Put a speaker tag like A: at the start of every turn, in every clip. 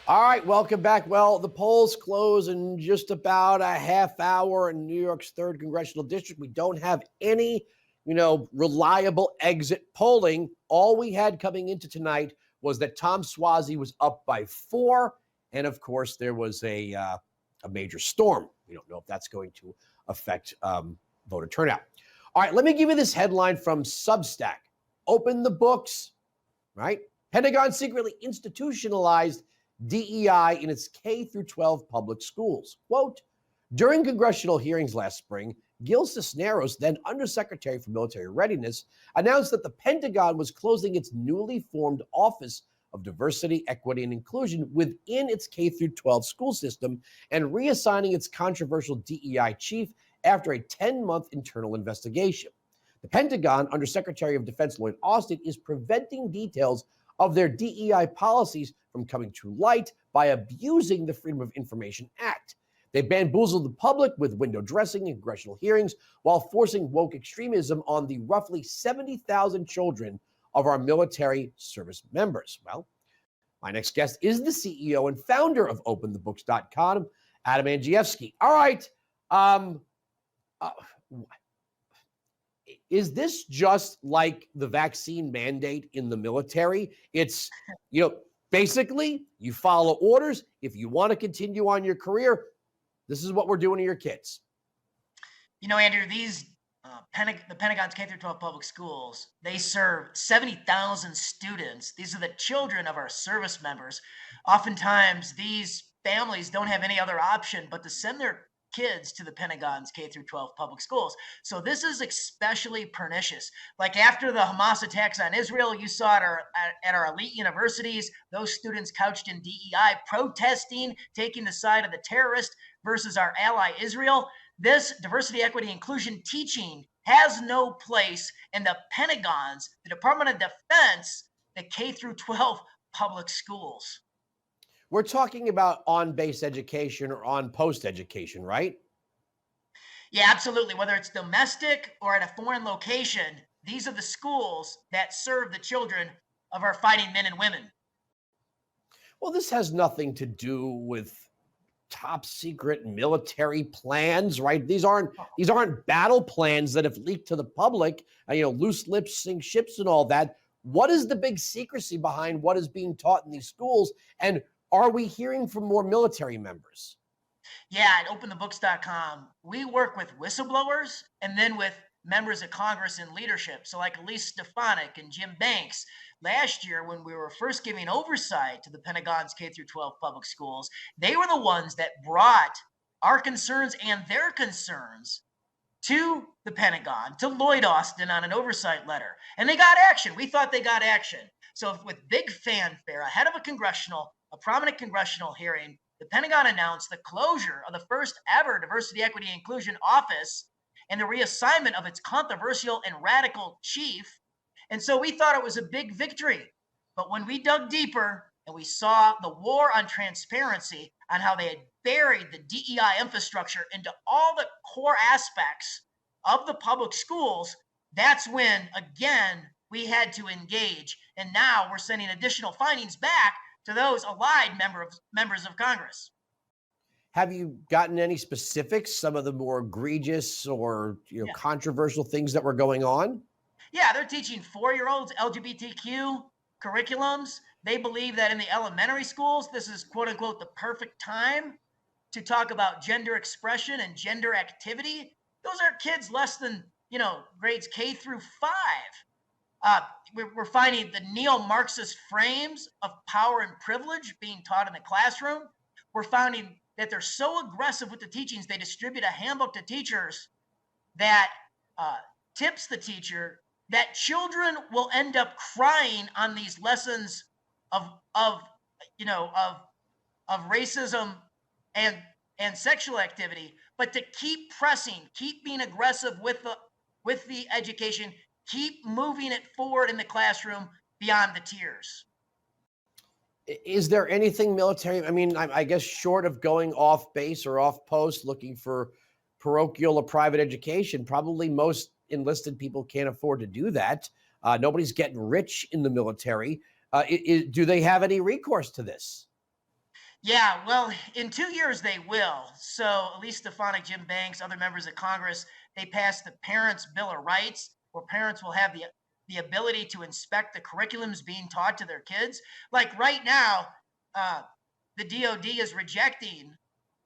A: All right, welcome back. Well, the polls close in just about a half hour in New York's 3rd Congressional District. We don't have any, reliable exit polling. All we had coming into tonight was that Tom Suozzi was up by 4. And of course, there was a major storm. We don't know if that's going to affect voter turnout. All right, let me give you this headline from Substack. Open the books, right? Pentagon secretly institutionalized DEI in its K-12 public schools. Quote, during congressional hearings last spring, Gil Cisneros, then Undersecretary for Military Readiness, announced that the Pentagon was closing its newly formed Office of Diversity, Equity, and Inclusion within its K-12 school system and reassigning its controversial DEI chief after a 10-month internal investigation. The Pentagon, under Secretary of Defense Lloyd Austin, is preventing details of their DEI policies from coming to light by abusing the Freedom of Information Act. They bamboozled the public with window dressing in congressional hearings while forcing woke extremism on the roughly 70,000 children of our military service members. Well, my next guest is the CEO and founder of OpenTheBooks.com, Adam Andrzejewski. All right. Is this just like the vaccine mandate in the military? It's, basically you follow orders. If you want to continue on your career, this is what we're doing to your kids.
B: Andrew, these the Pentagon's K-12 public schools, they serve 70,000 students. These are the children of our service members. Oftentimes, these families don't have any other option but to send their kids to the Pentagon's K-12 public schools. So this is especially pernicious. Like after the Hamas attacks on Israel, you saw at our elite universities, those students couched in DEI, protesting, taking the side of the terrorist versus our ally Israel. This diversity, equity, inclusion teaching has no place in the Pentagon's, the Department of Defense, the K-12 public schools.
A: We're talking about on-base education or on-post education, right?
B: Yeah, absolutely. Whether it's domestic or at a foreign location, these are the schools that serve the children of our fighting men and women.
A: Well, this has nothing to do with top secret military plans, right? These aren't battle plans that have leaked to the public, loose lips sink ships and all that. What is the big secrecy behind what is being taught in these schools? And are we hearing from more military members?
B: Yeah, at OpenTheBooks.com, we work with whistleblowers and then with members of Congress and leadership. So like Elise Stefanik and Jim Banks. Last year, when we were first giving oversight to the Pentagon's K-12 public schools, they were the ones that brought our concerns and their concerns to the Pentagon, to Lloyd Austin on an oversight letter. And they got action. We thought they got action. So with big fanfare, ahead of a prominent congressional hearing, the Pentagon announced the closure of the first ever Diversity, Equity, and Inclusion Office and the reassignment of its controversial and radical chief. And so we thought it was a big victory. But when we dug deeper and we saw the war on transparency, on how they had buried the DEI infrastructure into all the core aspects of the public schools, that's when, again, we had to engage. And now we're sending additional findings back to those allied members of Congress.
A: Have you gotten any specifics, some of the more egregious or controversial things that were going on?
B: Yeah, they're teaching 4-year-olds LGBTQ curriculums. They believe that in the elementary schools, this is quote unquote the perfect time to talk about gender expression and gender activity. Those are kids less than, grades K through 5. We're finding the neo-Marxist frames of power and privilege being taught in the classroom. We're finding that they're so aggressive with the teachings, they distribute a handbook to teachers that tips the teacher that children will end up crying on these lessons of racism and sexual activity, but to keep pressing, keep being aggressive with the education, keep moving it forward in the classroom beyond the tiers.
A: Is there anything military? I mean, I guess short of going off base or off post looking for parochial or private education, probably most enlisted people can't afford to do that. Nobody's getting rich in the military. Do they have any recourse to this?
B: Yeah, well, in 2 years they will. So Elise Stefanik, Jim Banks, other members of Congress, they passed the Parents' Bill of Rights, where parents will have the ability to inspect the curriculums being taught to their kids. Like right now, uh, the DoD is rejecting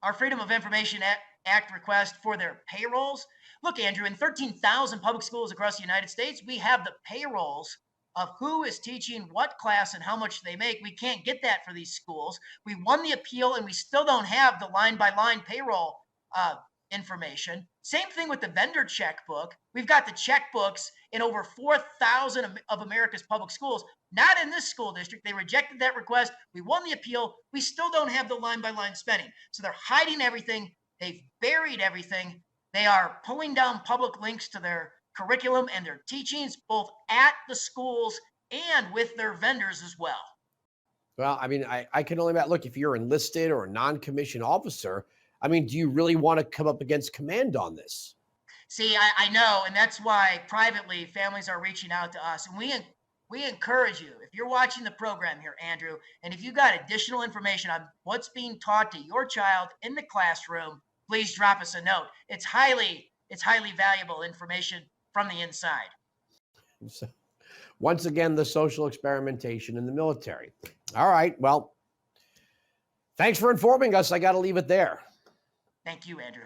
B: our Freedom of Information Act request for their payrolls. Look, Andrew, in 13,000 public schools across the United States, we have the payrolls of who is teaching what class and how much they make. We can't get that for these schools. We won the appeal and we still don't have the line by line payroll uh, information. Same thing with the vendor checkbook. We've got the checkbooks in over 4,000 of America's public schools. Not in this school district. They rejected that request. We won the appeal. We still don't have the line by line spending. So they're hiding everything. They've buried everything. They are pulling down public links to their curriculum and their teachings, both at the schools and with their vendors as well.
A: Well, I mean, I can only look, if you're enlisted or a non-commissioned officer, I mean, do you really want to come up against command on this?
B: See, I know, and that's why privately families are reaching out to us. And we encourage you, if you're watching the program here, Andrew, and if you got additional information on what's being taught to your child in the classroom, please drop us a note. It's highly valuable information from the inside.
A: So, once again, the social experimentation in the military. All right. Well, thanks for informing us. I got to leave it there.
B: Thank you, Andrew.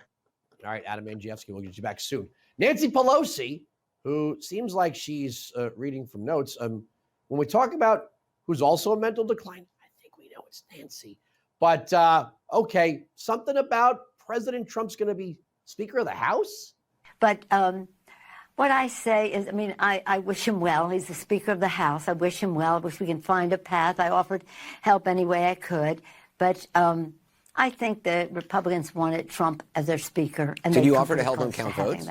A: All right, Adam Andrzejewski, we'll get you back soon. Nancy Pelosi, who seems like she's reading from notes. When we talk about who's also a mental decline, I think we know it's Nancy. But, okay, something about President Trump's going to be Speaker of the House?
C: But what I say is, I mean, I wish him well. He's the Speaker of the House. I wish him well. I wish we can find a path. I offered help any way I could. But I think the Republicans wanted Trump as their Speaker. And
D: did you offer to help them count votes?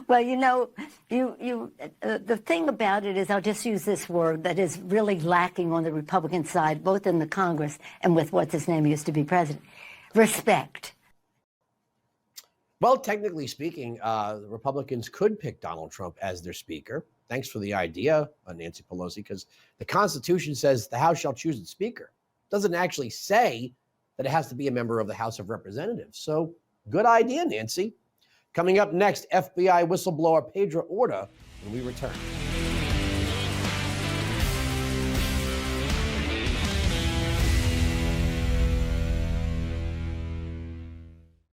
C: Well, you know, the thing about it is, I'll just use this word that is really lacking on the Republican side, both in the Congress and with what's his name used to be president: respect.
A: Well, technically speaking, the Republicans could pick Donald Trump as their speaker. Thanks for the idea, Nancy Pelosi, because the Constitution says the House shall choose its speaker. It doesn't actually say that it has to be a member of the House of Representatives. So good idea, Nancy. Coming up next, FBI whistleblower Pedro Orta when we return.